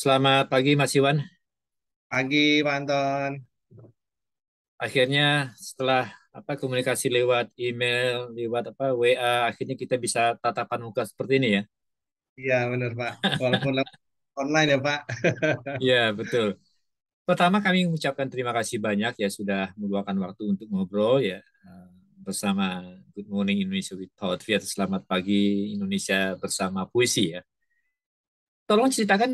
Selamat pagi Mas Iwan. Pagi, Pak Anton. Akhirnya setelah komunikasi lewat email, lewat WA, akhirnya kita bisa tatapan muka seperti ini ya. Iya, benar, Pak. Walaupun lewat online ya, Pak. Iya, betul. Pertama kami mengucapkan terima kasih banyak ya sudah meluangkan waktu untuk ngobrol ya eh, bersama Good Morning Indonesia with Poetry atau Selamat Pagi Indonesia bersama puisi ya. Tolong ceritakan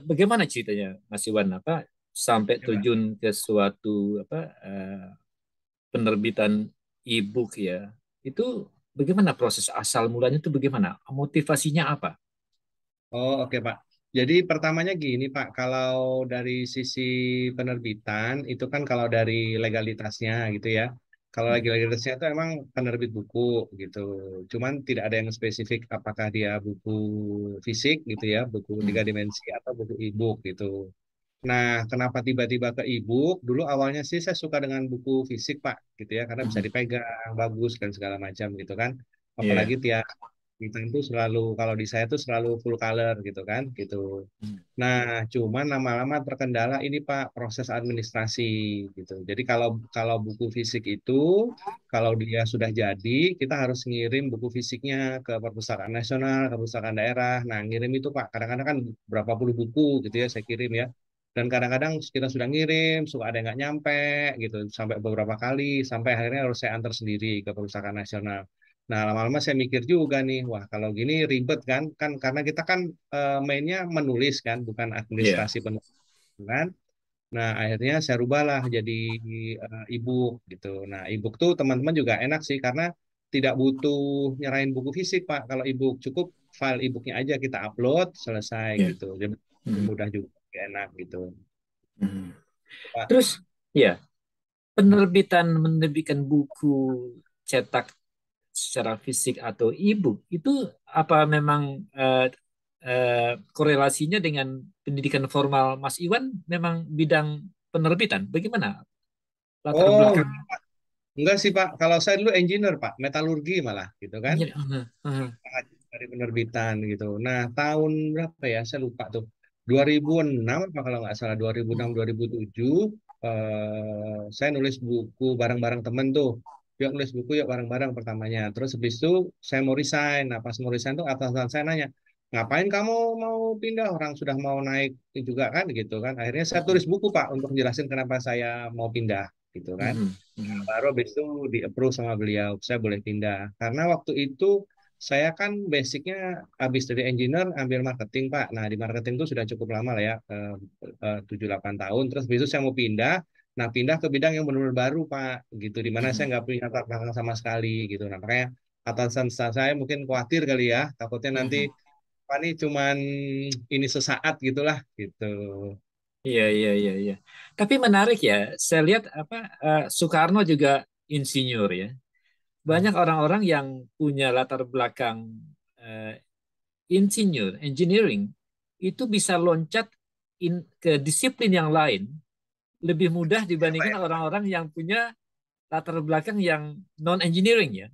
bagaimana ceritanya Mas Iwan sampai Ya, Pak. terjun ke suatu penerbitan e-book ya. Itu bagaimana proses asal mulanya itu bagaimana? Motivasinya apa? Oh, oke, Pak. Jadi pertamanya gini, Pak. Kalau dari sisi penerbitan, itu kan kalau dari legalitasnya gitu ya. Kalau legalitasnya itu emang penerbit buku gitu. Cuman tidak ada yang spesifik apakah dia buku fisik gitu ya, buku tiga Hmm. dimensi atau buku e-book gitu. Nah, kenapa tiba-tiba ke e-book? Dulu awalnya sih saya suka dengan buku fisik, Pak, gitu ya, karena bisa Hmm. dipegang, bagus dan segala macam gitu kan. Apalagi Iya. tiap kita itu selalu, kalau di saya itu selalu full color gitu kan, gitu. Hmm. Nah, cuman lama-lama terkendala ini Pak, proses administrasi gitu. Jadi kalau kalau buku fisik itu, kalau dia sudah jadi, kita harus ngirim buku fisiknya ke Perpustakaan Nasional, ke Perpustakaan Daerah. Nah, ngirim itu Pak, kadang-kadang kan berapa puluh buku gitu ya saya kirim ya. Dan kadang-kadang kita sudah ngirim, suka ada yang nggak nyampe gitu, sampai beberapa kali, sampai akhirnya harus saya antar sendiri ke Perpustakaan Nasional. Nah, lama-lama saya mikir juga nih, wah kalau gini ribet kan, kan karena kita kan mainnya menulis kan, bukan Iya. administrasi penulis kan. Nah, akhirnya saya rubahlah jadi e-book gitu. Nah, e-book tuh teman-teman juga enak sih karena tidak butuh nyerahin buku fisik, Pak. Kalau e-book cukup file e-booknya aja kita upload, selesai Iya. gitu. Jadi Hmm. mudah juga, enak gitu. Hmm. Pak. Terus ya, menerbitkan buku cetak secara fisik atau e-book itu apa memang korelasinya dengan pendidikan formal Mas Iwan memang bidang penerbitan? Bagaimana latar Oh, belakang? enggak sih, Pak. Kalau saya dulu engineer, Pak, metalurgi malah gitu kan. Dari penerbitan gitu. Nah, tahun berapa ya? Saya lupa tuh. 2006 apa kalau nggak salah 2006 2007 saya nulis buku bareng-bareng temen tuh. Yuk nulis buku yuk bareng-bareng pertamanya. Terus habis itu saya mau resign. Nah, pas mau resign tuh atasan saya nanya, "Ngapain kamu mau pindah? Orang sudah mau naik juga kan gitu kan." Akhirnya saya tulis buku, Pak, untuk jelasin kenapa saya mau pindah gitu kan. Baru habis itu di-approve sama beliau, saya boleh pindah. Karena waktu itu saya kan basicnya habis dari engineer ambil marketing, Pak. Nah, di marketing itu sudah cukup lama lah ya, 7-8 tahun. Terus besok saya mau pindah. Nah, pindah ke bidang yang benar-benar baru, Pak. Gitu, di mana saya nggak punya latar belakang sama sekali gitu. Nah, makanya atasan saya mungkin khawatir kali ya, takutnya nanti Pak ini cuman ini sesaat gitulah gitu. Iya, iya, iya, iya. Tapi menarik ya, saya lihat Soekarno juga insinyur ya. Banyak orang-orang yang punya latar belakang eh, insinyur, engineering, itu bisa loncat ke disiplin yang lain lebih mudah Ya, Pak dibandingkan ya. orang-orang yang punya latar belakang yang non engineering ya.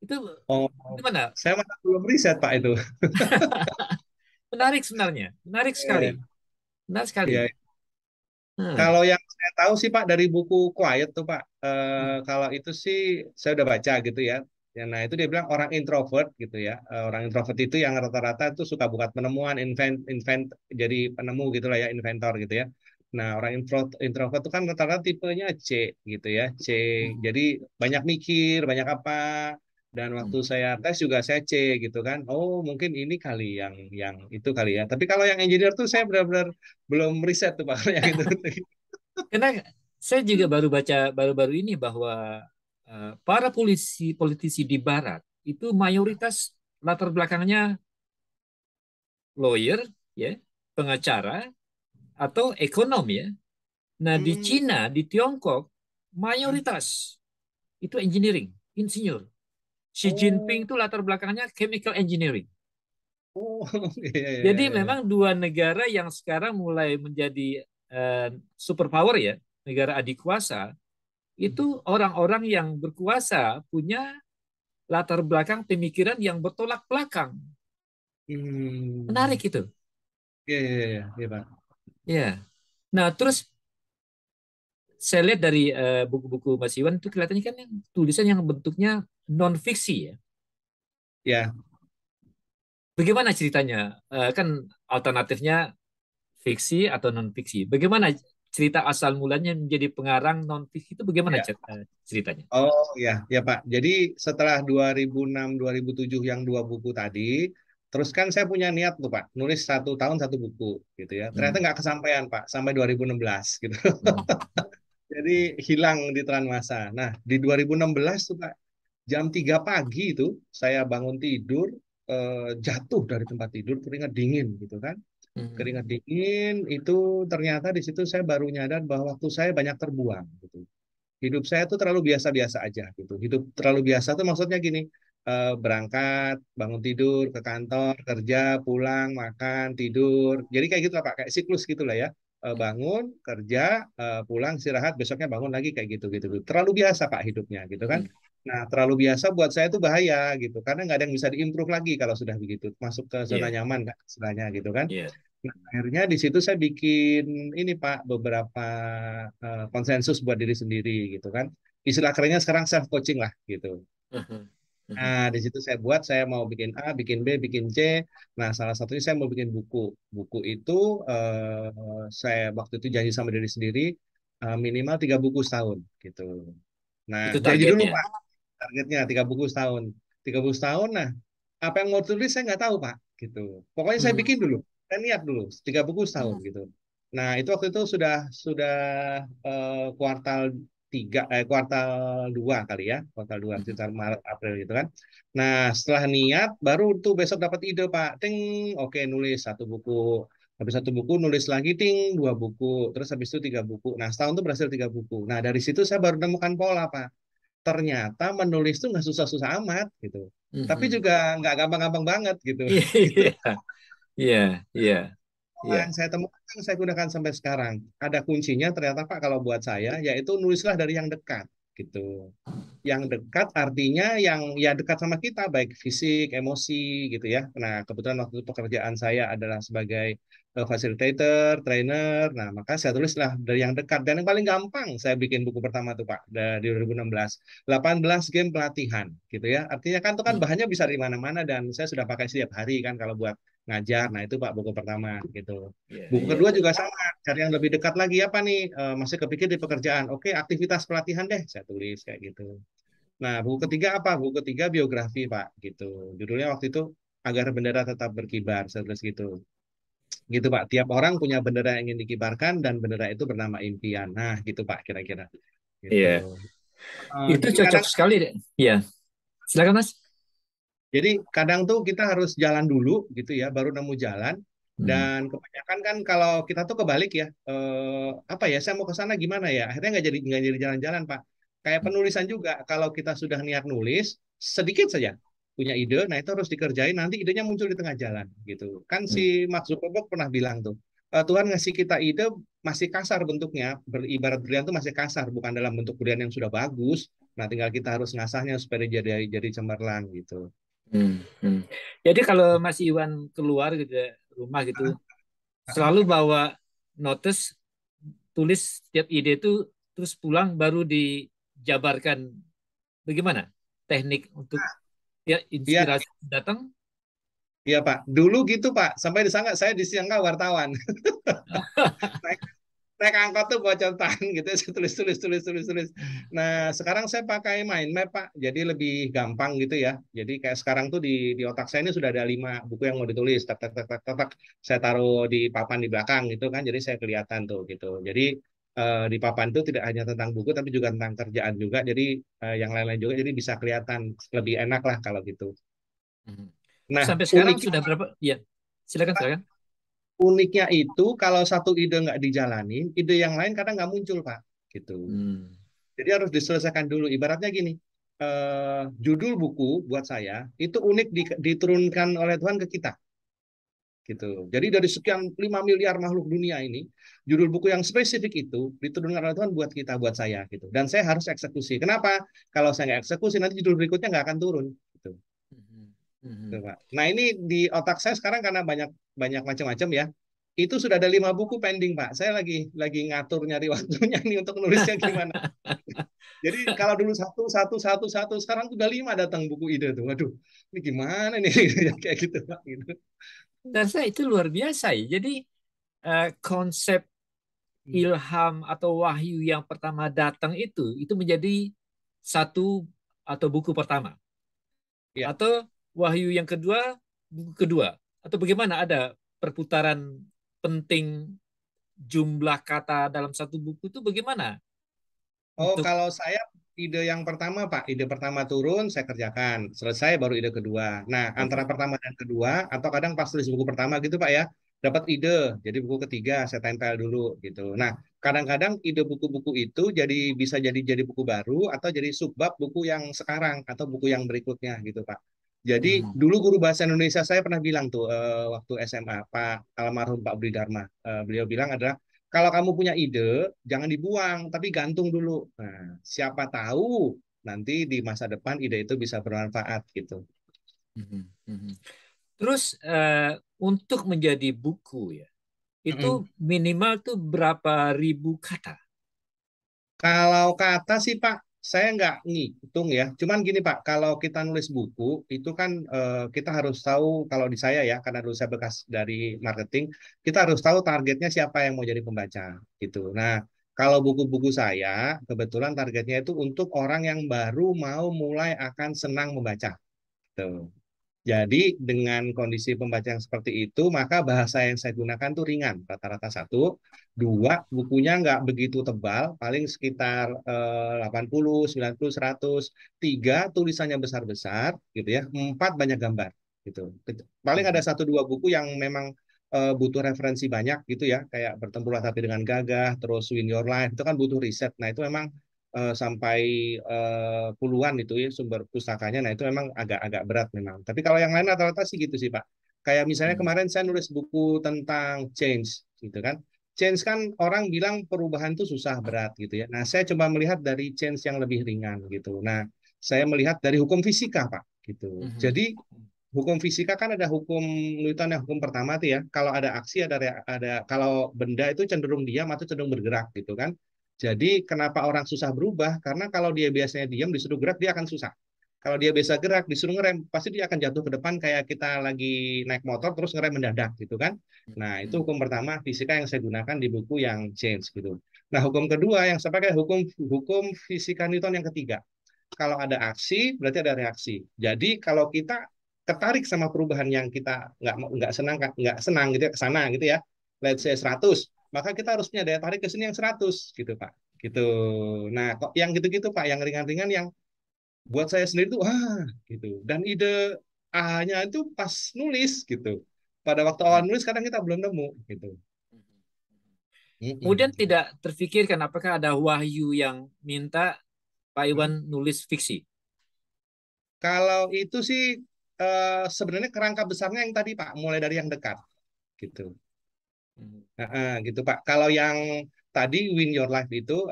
Itu Oh, gimana? saya malah belum riset, Pak, itu. Menarik sebenarnya, menarik sekali, Iya, menarik sekali. iya. Hmm. Kalau yang saya tahu sih Pak dari buku Quiet tuh Pak, kalau itu sih saya udah baca gitu ya. Ya, nah itu dia bilang orang introvert gitu ya. Orang introvert itu yang rata-rata itu suka buat penemuan, invent, jadi penemu gitu lah ya, inventor gitu ya. Nah orang introvert itu kan rata-rata tipenya C gitu ya, C. Jadi banyak mikir, banyak apa. Dan waktu saya tes juga saya C gitu kan. Oh mungkin ini kali yang itu kali ya. Tapi kalau yang engineer tuh saya benar-benar belum riset tuh Pak kalau yang itu. Karena saya juga baru baca baru-baru ini bahwa para politisi di Barat itu mayoritas latar belakangnya lawyer, ya, pengacara atau ekonom ya. Nah di Hmm, Cina, di Tiongkok mayoritas itu engineering, insinyur. Xi Jinping oh, itu latar belakangnya chemical engineering. oh, iya, iya, Jadi iya, iya. memang dua negara yang sekarang mulai menjadi superpower ya, negara adikuasa, itu orang-orang yang berkuasa punya latar belakang pemikiran yang bertolak belakang. Hmm, Menarik itu. Iya, iya, iya, iya, Pak. Ya. Nah, terus saya lihat dari buku-buku Mas Iwan itu kelihatannya kan yang tulisan yang bentuknya non fiksi ya. Ya, Bagaimana ceritanya? Kan alternatifnya fiksi atau non fiksi. Bagaimana cerita asal mulanya menjadi pengarang non fiksi itu bagaimana ya. ceritanya? Oh ya, ya Pak. Jadi setelah 2006, 2007 yang dua buku tadi, terus kan saya punya niat tuh Pak, nulis 1 tahun 1 buku gitu ya. Ternyata Hmm. nggak kesampaian Pak, sampai 2016 gitu. Hmm. Jadi hilang di telan masa. Nah, di 2016 tuh Pak, jam 3 pagi itu saya bangun tidur, jatuh dari tempat tidur, keringat dingin gitu kan. Hmm. Keringat dingin itu ternyata di situ saya baru nyadar bahwa waktu saya banyak terbuang gitu. Hidup saya tuh terlalu biasa-biasa aja gitu. Hidup terlalu biasa tuh maksudnya gini, berangkat, bangun tidur, ke kantor, kerja, pulang, makan, tidur. Jadi kayak gitu lah Pak, kayak siklus gitu lah ya. Bangun, kerja, pulang, istirahat, besoknya bangun lagi kayak gitu gitu. Terlalu biasa Pak hidupnya gitu kan. Hmm. Nah, terlalu biasa buat saya itu bahaya gitu, karena nggak ada yang bisa diimprove lagi kalau sudah begitu, masuk ke zona Iya, nyaman kan, istilahnya gitu kan. iya. Nah, akhirnya di situ saya bikin ini Pak, beberapa konsensus buat diri sendiri gitu kan. Istilah kerennya sekarang self coaching lah gitu. Mhm. Mhm. Nah, di situ saya buat, saya mau bikin A, bikin B, bikin C. Nah, salah satunya saya mau bikin buku. Buku itu saya waktu itu janji sama diri sendiri, minimal 3 buku setahun gitu. Nah, Itu jadi dulu targetnya. Pak, targetnya 3 buku setahun. 3 buku setahun. Nah, apa yang mau tulis saya nggak tahu Pak, gitu. Pokoknya saya Hmm. bikin dulu, saya niat dulu 3 buku setahun Hmm. gitu. Nah, itu waktu itu sudah kuartal 3, kuartal 2 kali ya, kuartal 2 Mhm. sekitar Maret April gitu kan. Nah, setelah niat, baru tuh besok dapat ide Pak, ting, oke nulis 1 buku. Habis 1 buku nulis lagi ting 2 buku, terus habis itu 3 buku. Nah setahun tuh berhasil 3 buku. Nah dari situ saya baru menemukan pola Pak, ternyata menulis tuh nggak susah-susah amat gitu. Tapi Mhm. juga nggak gampang-gampang banget gitu. Gitu. Iya, iya, iya, Pola iya. yang saya temukan yang saya gunakan sampai sekarang. Ada kuncinya ternyata Pak kalau buat saya, yaitu nulislah dari yang dekat gitu. Yang dekat artinya yang ya dekat sama kita, baik fisik, emosi gitu ya. Nah, kebetulan waktu itu pekerjaan saya adalah sebagai facilitator, trainer. Nah, maka saya tulislah dari yang dekat. Dan yang paling gampang saya bikin buku pertama tuh Pak, di 2016. 18 game pelatihan gitu ya. Artinya kan itu kan Hmm. bahannya bisa di mana-mana dan saya sudah pakai setiap hari kan kalau buat ngajar. Nah, itu Pak buku pertama gitu. Iya, Buku iya. kedua juga sama, cari yang lebih dekat lagi apa nih? Masih kepikir di pekerjaan. Oke, aktivitas pelatihan deh, saya tulis kayak gitu. Nah, buku ketiga apa? Buku ketiga biografi, Pak, gitu. Judulnya waktu itu Agar Bendera Tetap Berkibar, saya tulis gitu. Gitu, Pak. Tiap orang punya bendera yang ingin dikibarkan dan bendera itu bernama impian. Nah, gitu, Pak, kira-kira. Gitu. Iya. Itu Jadi cocok kadang sekali deh. Iya. Silakan, Mas. Jadi kadang tuh kita harus jalan dulu gitu ya, baru nemu jalan. Hmm. Dan kebanyakan kan kalau kita tuh kebalik ya, apa ya, saya mau ke sana gimana ya? Akhirnya nggak jadi jalan-jalan Pak. Kayak penulisan juga, kalau kita sudah niat nulis, sedikit saja punya ide, nah itu harus dikerjain. Nanti idenya muncul di tengah jalan gitu. Kan si Hmm. Mark Zuckerberg pernah bilang tuh, Tuhan ngasih kita ide masih kasar bentuknya, beribarat brilian tuh masih kasar, bukan dalam bentuk brilian yang sudah bagus. Nah, tinggal kita harus ngasahnya supaya jadi cemerlang gitu. Hmm. Hmm. Jadi kalau Mas Iwan keluar gitu ya, rumah gitu, selalu bawa notes, tulis setiap ide itu, terus pulang baru dijabarkan. Bagaimana teknik untuk ya Iya, inspirasi datang? iya Pak. Dulu gitu Pak. Sampai disangka saya disangka wartawan. Naik, naik angkot tuh bawa catatan gitu. Saya tulis tulis tulis tulis tulis. Nah sekarang saya pakai mind map Pak. Jadi lebih gampang gitu ya. Jadi kayak sekarang tuh di otak saya ini sudah ada 5 buku yang mau ditulis. Tak tak tak tak tak. Tak. Saya taruh di papan di belakang gitu kan. Jadi saya kelihatan tuh gitu. Jadi di papan itu tidak hanya tentang buku tapi juga tentang kerjaan juga. Jadi yang lain-lain juga. Jadi bisa kelihatan lebih enak lah kalau gitu. Hmm. Terus Nah sampai sekarang uniknya sudah berapa? Iya, silakan, silakan. uniknya itu kalau satu ide nggak dijalanin, ide yang lain kadang nggak muncul, Pak. Gitu. Hmm. Jadi harus diselesaikan dulu. Ibaratnya gini, judul buku buat saya itu unik diturunkan oleh Tuhan ke kita. Gitu. Jadi dari sekian 5 miliar makhluk dunia ini, judul buku yang spesifik itu diturunkan oleh Tuhan buat kita, buat saya. Gitu. Dan saya harus eksekusi. Kenapa? Kalau saya nggak eksekusi, nanti judul berikutnya nggak akan turun. Gitu. Hmm. Hmm. Gitu, Pak. Nah ini di otak saya sekarang karena banyak banyak macam-macam ya. itu sudah ada 5 buku pending, Pak. Saya lagi ngatur nyari waktunya nih untuk nulisnya gimana. Jadi kalau dulu satu, sekarang udah 5 datang buku ide tuh. Waduh, ini gimana nih kayak gitu, Pak. Gitu. Dan saya itu luar biasa ya. Jadi konsep ilham atau wahyu yang pertama datang itu menjadi satu atau buku pertama. Ya. Atau wahyu yang kedua, buku kedua. Atau bagaimana ada perputaran penting jumlah kata dalam satu buku itu bagaimana Oh, untuk kalau saya ide yang pertama, Pak, ide pertama turun, saya kerjakan. Selesai baru ide kedua. Nah, antara oke. pertama dan kedua, atau kadang pas tulis buku pertama gitu, Pak ya, dapat ide. Jadi buku ketiga saya tempel dulu gitu. Nah, kadang-kadang ide buku-buku itu bisa jadi buku baru atau jadi subbab buku yang sekarang atau buku yang berikutnya gitu, Pak. Jadi Mhm. dulu guru bahasa Indonesia saya pernah bilang tuh waktu SMA, Pak almarhum Pak Budi Dharma, beliau bilang adalah kalau kamu punya ide, jangan dibuang, tapi gantung dulu. Nah, siapa tahu nanti di masa depan ide itu bisa bermanfaat gitu. Mhm. Mhm. Terus untuk menjadi buku ya, itu Mm-mm. minimal tuh berapa ribu kata? Kalau kata sih Pak, saya nggak ngitung ya. Cuman gini Pak, kalau kita nulis buku, itu kan kita harus tahu, kalau di saya ya, karena dulu saya bekas dari marketing, kita harus tahu targetnya siapa yang mau jadi pembaca gitu. Nah, kalau buku-buku saya, kebetulan targetnya itu untuk orang yang baru mau mulai akan senang membaca. Tuh. Jadi dengan kondisi pembaca yang seperti itu, maka bahasa yang saya gunakan tuh ringan, rata-rata satu. Dua, bukunya nggak begitu tebal, paling sekitar 80, 90, 100. Tiga, tulisannya besar-besar, gitu ya. Empat, banyak gambar, gitu. Paling ada Mhm. satu dua buku yang memang butuh referensi banyak, gitu ya. Kayak Bertempurlah Tapi Dengan Gagah, terus Win Your Life, itu kan butuh riset. Nah itu memang sampai puluhan itu ya sumber pustakanya. Nah, itu memang agak-agak berat memang. Tapi kalau yang lain rata-rata sih gitu sih, Pak. Kayak misalnya Mhm. kemarin saya nulis buku tentang change gitu kan. Change kan orang bilang perubahan itu susah berat gitu ya. Nah, saya coba melihat dari change yang lebih ringan gitu. Nah, saya melihat dari hukum fisika, Pak, gitu. Mhm. Jadi hukum fisika kan ada hukum Newton yang hukum pertama tuh ya. Kalau ada aksi ada kalau benda itu cenderung diam atau cenderung bergerak gitu kan. Jadi kenapa orang susah berubah? Karena kalau dia biasanya diam disuruh gerak dia akan susah. Kalau dia biasa gerak disuruh ngerem pasti dia akan jatuh ke depan kayak kita lagi naik motor terus ngerem mendadak gitu kan. Nah, itu Mhm. hukum pertama fisika yang saya gunakan di buku yang Change gitu. Nah, hukum kedua yang saya pakai hukum hukum fisika Newton yang ketiga. Kalau ada aksi berarti ada reaksi. Jadi kalau kita ketarik sama perubahan yang kita nggak senang gitu ya ke sana gitu ya. Let's say 100, maka kita harus punya daya tarik ke sini yang 100 gitu Pak. Gitu. Nah, kok yang gitu-gitu Pak, yang ringan-ringan yang buat saya sendiri tuh gitu. Dan ide A-nya itu pas nulis gitu. Pada waktu awal Mhm. nulis kadang kita belum nemu gitu. Kemudian Mm-mm. tidak terfikirkan apakah ada wahyu yang minta Pak Iwan Mm. nulis fiksi? Kalau itu sih sebenarnya kerangka besarnya yang tadi Pak, mulai dari yang dekat gitu. Mhm. Gitu Pak. Kalau yang tadi Win Your Life itu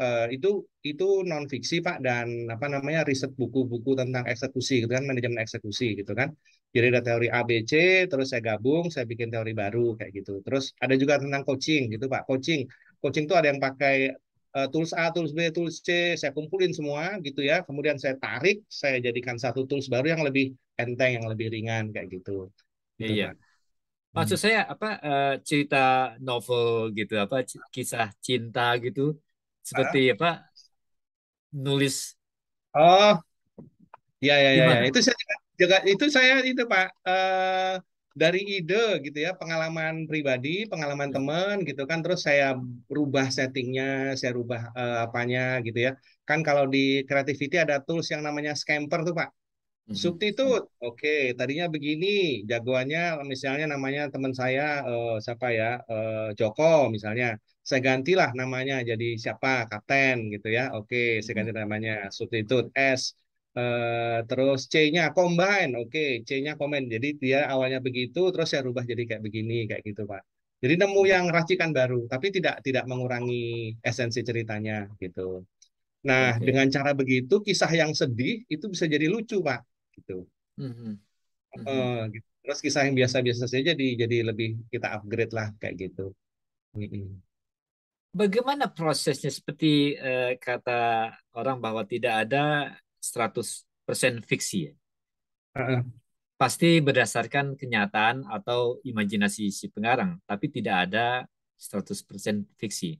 non fiksi Pak dan apa namanya riset buku-buku tentang eksekusi gitu kan manajemen eksekusi gitu kan. Jadi ada teori A B C terus saya gabung saya bikin teori baru kayak gitu. Terus ada juga tentang coaching gitu Pak. Coaching tuh ada yang pakai tools A, tools B, tools C, saya kumpulin semua gitu ya. Kemudian saya tarik, saya jadikan satu tools baru yang lebih enteng, yang lebih ringan kayak gitu. Gitu Iya. Pak. Maksud Hmm. saya apa cerita novel gitu apa kisah cinta gitu seperti Ah. apa nulis Oh, ya, ya, ya, ya. gimana? Itu saya juga itu saya itu Pak dari ide gitu ya, pengalaman pribadi, pengalaman teman gitu kan, terus saya rubah settingnya, saya rubah apanya gitu ya. Kan kalau di creativity ada tools yang namanya Scamper tuh Pak. Mhm. Substitute, oke, tadinya begini, jagoannya misalnya namanya teman saya siapa ya, Joko misalnya, saya gantilah namanya jadi siapa, Kapten gitu ya, oke, saya Mhm. ganti namanya, substitute S, terus C-nya combine, oke, C-nya combine, jadi dia awalnya begitu, terus saya rubah jadi kayak begini, kayak gitu Pak. Jadi nemu yang Mhm. racikan baru, tapi tidak tidak mengurangi esensi ceritanya gitu. Nah, Oke. dengan cara begitu, kisah yang sedih itu bisa jadi lucu, Pak. Gitu. Mhm. Mhm. Gitu. Terus kisah yang biasa-biasa saja jadi lebih kita upgrade lah kayak gitu. Mm-mm. Bagaimana prosesnya seperti kata orang bahwa tidak ada 100% fiksi ya? Heeh. Pasti berdasarkan kenyataan atau imajinasi si pengarang, tapi tidak ada 100% fiksi.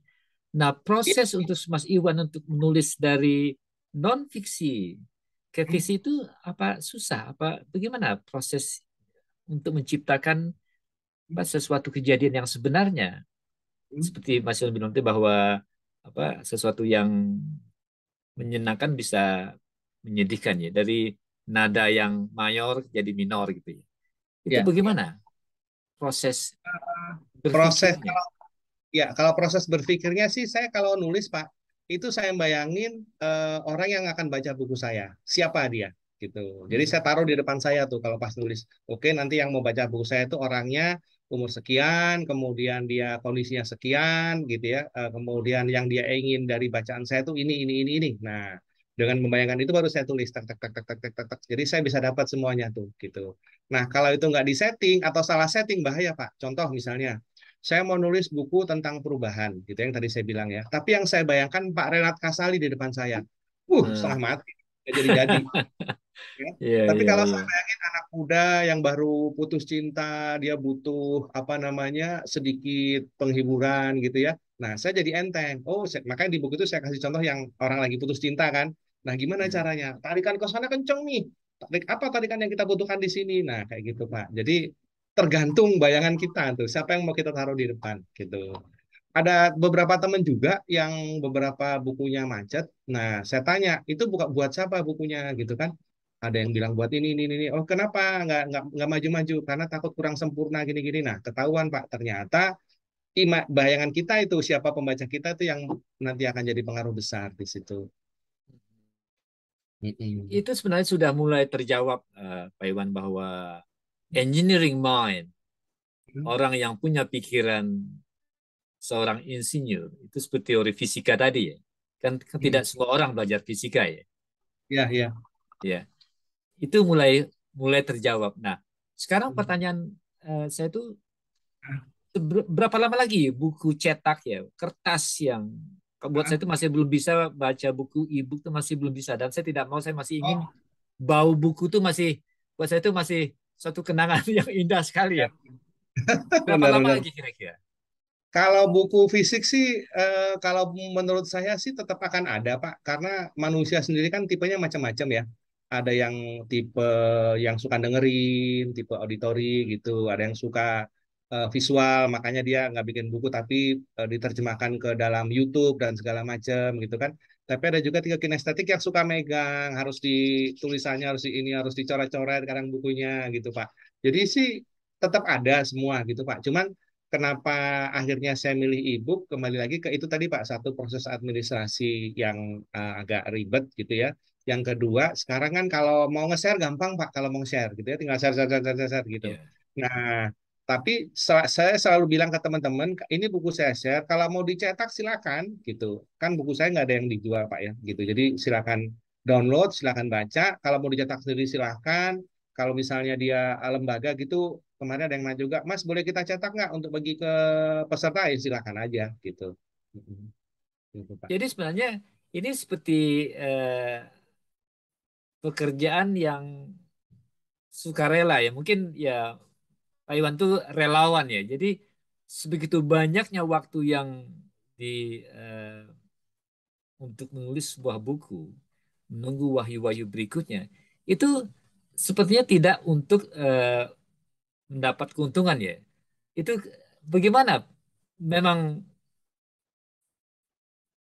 Nah, Iya. proses untuk Mas Iwan untuk menulis dari non fiksi ke fiksi itu apa susah? Apa bagaimana proses untuk menciptakan sesuatu kejadian yang sebenarnya? Seperti Mas Iwan bilang itu bahwa sesuatu yang menyenangkan bisa menyedihkan ya dari nada yang mayor jadi minor gitu ya. Itu Ya, bagaimana proses proses berpikirnya? ya kalau proses berpikirnya sih saya kalau nulis Pak, itu saya bayangin orang yang akan baca buku saya, siapa dia gitu. Jadi saya taruh di depan saya tuh kalau pas nulis. Oke, nanti yang mau baca buku saya itu orangnya umur sekian, kemudian dia kondisinya sekian gitu ya. Kemudian yang dia ingin dari bacaan saya tuh ini. Nah, dengan membayangkan itu baru saya tulis tak tak tak tak tak tak tak, tak. Jadi saya bisa dapat semuanya tuh gitu. Nah, kalau itu nggak disetting atau salah setting bahaya Pak. Contoh misalnya saya mau nulis buku tentang perubahan, gitu yang tadi saya bilang ya. Tapi yang saya bayangkan Pak Renat Kasali di depan saya. Setengah Hmm. mati. Nggak jadi-jadi. Ya. Iya, Tapi iya, kalau iya. saya bayangin anak muda yang baru putus cinta, dia butuh apa namanya sedikit penghiburan gitu ya. Nah, saya jadi enteng. Makanya di buku itu saya kasih contoh yang orang lagi putus cinta kan. Nah, gimana Hmm. caranya? Tarikan ke sana kenceng nih. Apa tarikan yang kita butuhkan di sini? Nah, kayak gitu, Pak. Jadi tergantung bayangan kita tuh, siapa yang mau kita taruh di depan gitu. Ada beberapa teman juga yang beberapa bukunya macet. Nah, saya tanya, itu buka buat siapa bukunya gitu kan? Ada yang bilang buat ini. Oh, kenapa nggak maju-maju? Karena takut kurang sempurna gini-gini. Nah, ketahuan Pak, ternyata bayangan kita itu siapa pembaca kita itu yang nanti akan jadi pengaruh besar di situ. Mm-mm. Itu sebenarnya sudah mulai terjawab, Pak Iwan, bahwa engineering mind, orang yang punya pikiran seorang insinyur, itu seperti teori fisika tadi ya. Kan tidak Mm-mm. semua orang belajar fisika ya. Ya, ya. Ya, itu mulai mulai terjawab. Nah, sekarang pertanyaan saya tuh berapa lama lagi buku cetak ya, kertas yang buat saya itu masih belum bisa baca buku e-book itu masih belum bisa dan saya tidak mau saya masih ingin Oh, bau buku itu masih buat saya itu masih suatu kenangan yang indah sekali ya. ya. Berapa lama Benar-benar. lagi kira-kira? Kalau buku fisik sih, kalau menurut saya sih tetap akan ada, Pak. Karena manusia sendiri kan tipenya macam-macam ya. Ada yang tipe yang suka dengerin, tipe auditori gitu. Ada yang suka visual, makanya dia nggak bikin buku tapi diterjemahkan ke dalam YouTube dan segala macam gitu kan. Tapi ada juga tipe kinestetik yang suka megang, harus ditulisannya harus di ini, harus dicoret-coret kadang bukunya gitu, Pak. Jadi sih tetap ada semua gitu, Pak. Cuman kenapa akhirnya saya milih e-book kembali lagi ke itu tadi Pak, satu proses administrasi yang agak ribet gitu ya. Yang kedua sekarang kan kalau mau nge-share gampang Pak, kalau mau share gitu ya tinggal share gitu. Ya. Nah, tapi saya selalu bilang ke teman-teman, ini buku saya share, kalau mau dicetak silakan gitu. Kan buku saya nggak ada yang dijual Pak ya gitu. Jadi silakan download, silakan baca. Kalau mau dicetak sendiri silakan. Kalau misalnya dia lembaga gitu, kemarin ada yang nanya juga, Mas boleh kita cetak nggak untuk bagi ke peserta? Ya silakan aja gitu. Mm-mm. Gitu, Pak. Jadi sebenarnya ini seperti eh, pekerjaan yang sukarela ya. Mungkin ya Pak Iwan tuh relawan ya. Jadi sebegitu banyaknya waktu yang di eh, untuk menulis sebuah buku, menunggu wahyu-wahyu berikutnya, itu sepertinya tidak untuk mendapat keuntungan ya. Itu bagaimana? Memang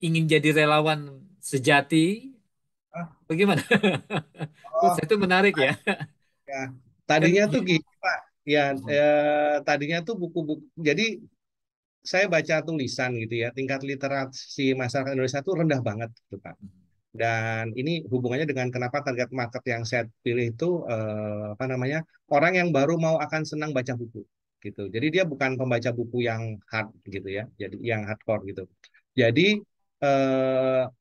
ingin jadi relawan sejati, Ah, bagaimana? Menurut oh, saya itu menarik ya. ya. Kan Tadinya tuh hidup. gini, Pak. Ya, tadinya tuh buku-buku. Jadi saya baca tulisan gitu ya, tingkat literasi masyarakat Indonesia tuh rendah banget gitu, Pak. Dan ini hubungannya dengan kenapa target market yang saya pilih itu apa namanya orang yang baru mau akan senang baca buku gitu. Jadi dia bukan pembaca buku yang hard gitu ya, jadi yang hardcore gitu. Jadi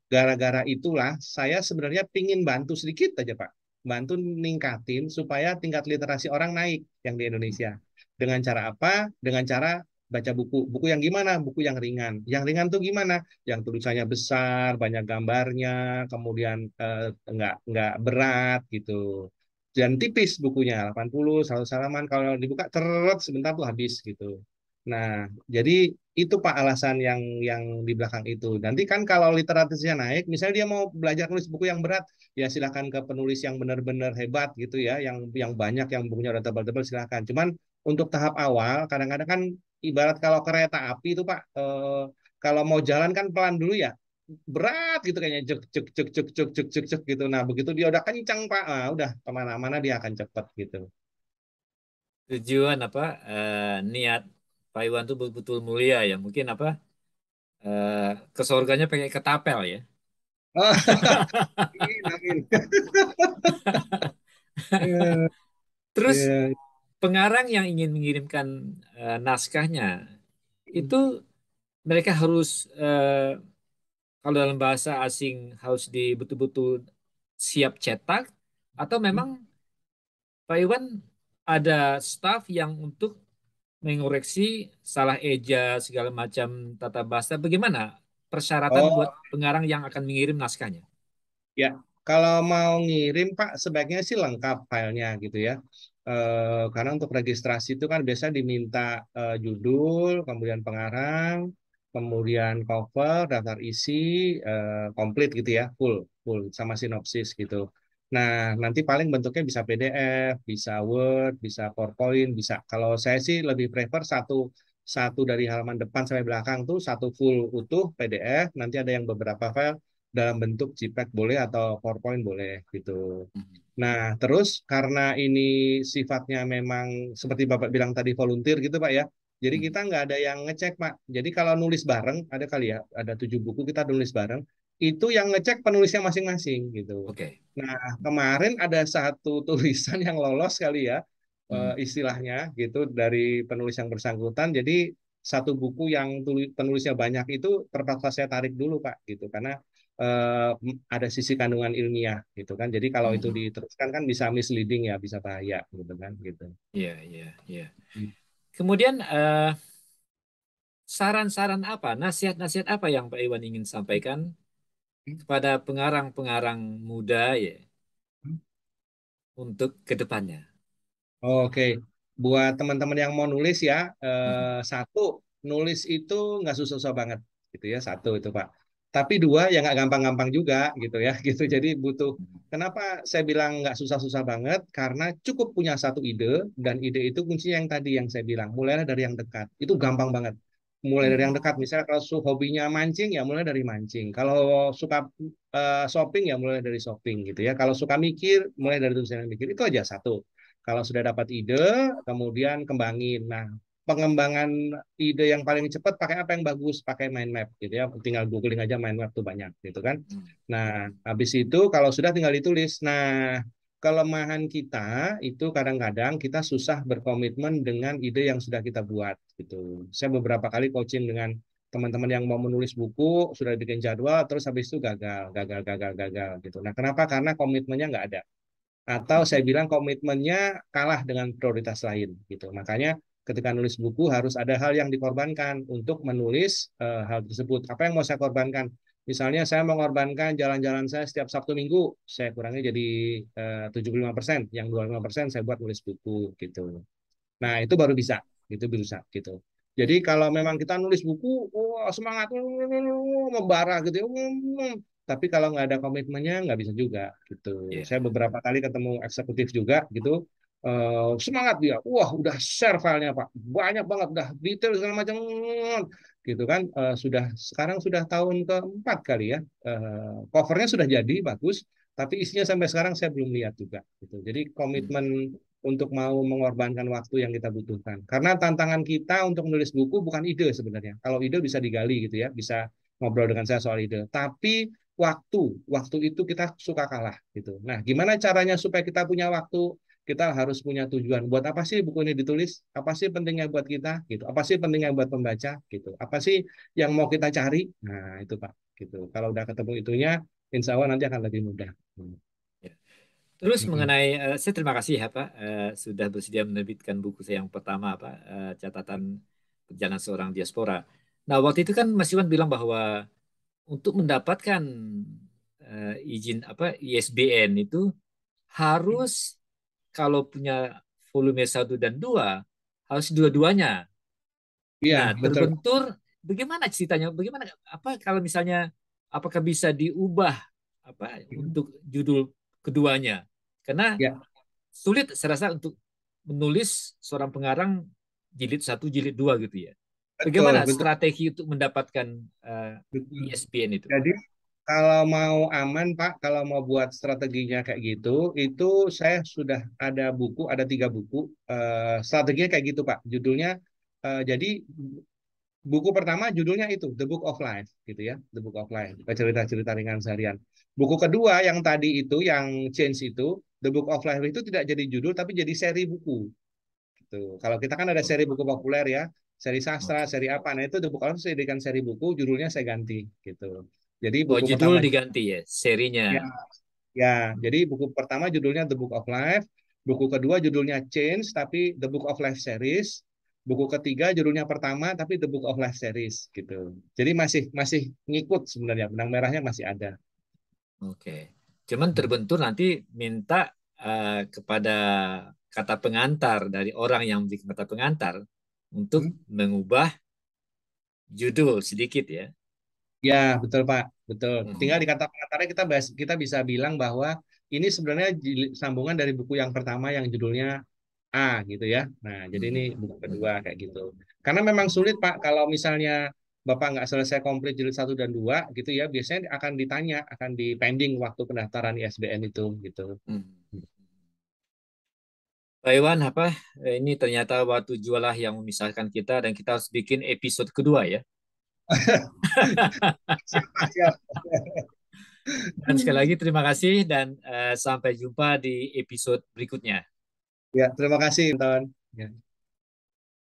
gara-gara itulah saya sebenarnya pingin bantu sedikit aja Pak. bantu ningkatin supaya tingkat literasi orang naik yang di Indonesia. Dengan cara apa? Dengan cara baca buku. Buku yang gimana? Buku yang ringan. Yang ringan tuh gimana? Yang tulisannya besar, banyak gambarnya, kemudian nggak berat gitu. Dan tipis bukunya, 80, 100 halaman. Kalau dibuka teret sebentar tuh habis gitu. Nah, jadi itu Pak alasan yang di belakang itu. Nanti kan kalau literasinya naik, misalnya dia mau belajar nulis buku yang berat, ya silakan ke penulis yang benar-benar hebat gitu ya, yang banyak, yang bukunya udah tebal-tebal silakan. Cuman untuk tahap awal, kadang-kadang kan ibarat kalau kereta api itu Pak, kalau mau jalan kan pelan dulu ya, berat gitu kayaknya, cek cek cek cek cek cek cek cek gitu. Nah begitu dia udah kencang Pak, udah kemana-mana dia akan cepet gitu. Tujuan apa niat Pak Iwan tuh betul-betul mulia ya. Mungkin apa eh, ke surganya pakai ketapel ya. Amin, amin. Iya, Terus iya. pengarang yang ingin mengirimkan naskahnya itu mereka harus kalau dalam bahasa asing harus di betul-betul siap cetak atau memang Pak Iwan ada staff yang untuk mengoreksi salah eja segala macam tata bahasa. Bagaimana persyaratan buat Oh, pengarang yang akan mengirim naskahnya? ya, kalau mau ngirim Pak, sebaiknya sih lengkap filenya gitu ya. Karena untuk registrasi itu kan biasa diminta judul, kemudian pengarang, kemudian cover, daftar isi, komplit gitu ya, full, full sama sinopsis gitu. Nah, nanti paling bentuknya bisa PDF, bisa Word, bisa PowerPoint, bisa. Kalau saya sih lebih prefer satu satu dari halaman depan sampai belakang tuh satu full utuh PDF, nanti ada yang beberapa file dalam bentuk JPEG boleh atau PowerPoint boleh gitu. Nah, terus karena ini sifatnya memang seperti Bapak bilang tadi volunteer gitu Pak ya. Jadi kita nggak ada yang ngecek Pak. Jadi kalau nulis bareng, ada kali ya, ada 7 buku kita nulis bareng, itu yang ngecek penulisnya masing-masing gitu. Oke. Nah, kemarin ada satu tulisan yang lolos kali ya, Hmm. istilahnya gitu dari penulis yang bersangkutan. Jadi satu buku yang penulisnya banyak itu terpaksa saya tarik dulu Pak gitu karena eh, ada sisi kandungan ilmiah gitu kan. Jadi kalau itu Hmm. diteruskan kan bisa misleading ya, bisa bahaya gitu kan gitu. Iya, iya, iya. Kemudian saran-saran apa, nasihat-nasihat apa yang Pak Iwan ingin sampaikan kepada pengarang-pengarang muda ya untuk kedepannya? Oke, buat teman-teman yang mau nulis ya, Hmm. satu, nulis itu nggak susah-susah banget, gitu ya, satu itu Pak. Tapi dua, ya nggak gampang-gampang juga, gitu ya, gitu. Jadi butuh, kenapa saya bilang nggak susah-susah banget? Karena cukup punya satu ide, dan ide itu kuncinya yang tadi yang saya bilang, mulailah dari yang dekat. Itu gampang banget. Mulai dari yang Hmm. dekat, misalnya kalau hobinya mancing, ya mulai dari mancing. Kalau suka shopping, ya mulai dari shopping, gitu ya. Kalau suka mikir, mulai dari tulisan yang mikir. Itu aja satu. Kalau sudah dapat ide, kemudian kembangin. Nah, pengembangan ide yang paling cepat pakai apa yang bagus? Pakai mind map gitu ya. Tinggal googling aja mind map tuh banyak gitu kan. Hmm. Nah, habis itu kalau sudah tinggal ditulis. Nah, kelemahan kita itu kadang-kadang kita susah berkomitmen dengan ide yang sudah kita buat gitu. Saya beberapa kali coaching dengan teman-teman yang mau menulis buku, sudah bikin jadwal, terus habis itu gagal gitu. Nah, kenapa? Karena komitmennya nggak ada atau saya Hmm. bilang komitmennya kalah dengan prioritas lain gitu. Makanya ketika nulis buku harus ada hal yang dikorbankan untuk menulis hal tersebut. Apa yang mau saya korbankan? Misalnya saya mengorbankan jalan-jalan saya setiap Sabtu Minggu, saya kurangi jadi 75%, yang 25% saya buat nulis buku gitu. Nah, itu baru bisa, itu bisa gitu. Jadi kalau memang kita nulis buku, wah, semangat, membara gitu ya, tapi kalau nggak ada komitmennya nggak bisa juga gitu. Iya. Saya beberapa kali ketemu eksekutif juga gitu, semangat dia, wah udah share filenya Pak, banyak banget, udah detail segala macam, gitu kan. Sudah sekarang sudah tahun keempat kali ya, covernya sudah jadi bagus, tapi isinya sampai sekarang saya belum lihat juga gitu. Jadi Hmm. komitmen untuk mau mengorbankan waktu yang kita butuhkan. Karena tantangan kita untuk menulis buku bukan ide sebenarnya. Kalau ide bisa digali gitu ya, bisa ngobrol dengan saya soal ide. Tapi waktu itu kita suka kalah gitu. Nah, gimana caranya supaya kita punya waktu? Kita harus punya tujuan. Buat apa sih buku ini ditulis? Apa sih pentingnya buat kita? Gitu. Apa sih pentingnya buat pembaca? Gitu. Apa sih yang mau kita cari? Nah, itu Pak. Gitu. Kalau udah ketemu itunya, insya Allah nanti akan lebih mudah. Ya. Terus Mm-mm. mengenai saya terima kasih ya Pak sudah bersedia menerbitkan buku saya yang pertama apa catatan perjalanan seorang diaspora. Nah waktu itu kan Mas Iwan bilang bahwa untuk mendapatkan izin apa ISBN itu harus kalau punya volume 1 dan 2 harus dua-duanya. Iya, Nah betul, Pak. terbentur bagaimana ceritanya? Bagaimana apa kalau misalnya apakah bisa diubah apa untuk judul keduanya? Karena Ya, sulit saya rasa untuk menulis seorang pengarang jilid 1, jilid 2 gitu ya. Bagaimana betul, betul, strategi untuk mendapatkan betul. ISBN itu? Jadi kalau mau aman Pak, kalau mau buat strateginya kayak gitu, itu saya sudah ada buku, ada 3 buku. Strateginya kayak gitu Pak. Judulnya, jadi buku pertama judulnya itu The Book of Life, gitu ya, The Book of Life, cerita-cerita ringan seharian. Buku kedua yang tadi itu, yang Change itu, The Book of Life itu tidak jadi judul, tapi jadi seri buku. Gitu. Kalau kita kan ada Oh, seri buku populer ya, seri sastra, oke. seri apa. Nah itu The Book of Life saya jadikan seri buku, judulnya saya ganti gitu. Jadi Oh, buku judul pertama diganti ya, serinya. ya, ya. Hmm. Jadi buku pertama judulnya The Book of Life, buku kedua judulnya Change tapi The Book of Life series, buku ketiga judulnya pertama tapi The Book of Life series gitu. Jadi masih masih ngikut sebenarnya, benang merahnya masih ada. Oke. Cuman terbentur nanti minta kepada kata pengantar dari orang yang bikin kata pengantar untuk Hmm? mengubah judul sedikit ya. Ya, betul Pak, betul. Tinggal di Hmm. kata pengantarnya kita bisa bilang bahwa ini sebenarnya sambungan dari buku yang pertama yang judulnya A gitu ya. Nah, jadi ini Hmm. buku Hmm. kedua kayak gitu. Karena memang sulit Pak kalau misalnya Bapak nggak selesai komplit jilid 1 dan 2 gitu ya, biasanya akan ditanya, akan di pending waktu pendaftaran ISBN itu gitu. Hmm. Pak Iwan, apa ini ternyata waktu jualah yang memisahkan kita dan kita harus bikin episode kedua ya. Siap, Pak, siap. Dan sekali lagi terima kasih dan sampai jumpa di episode berikutnya. Ya, terima kasih, Ton. Ya.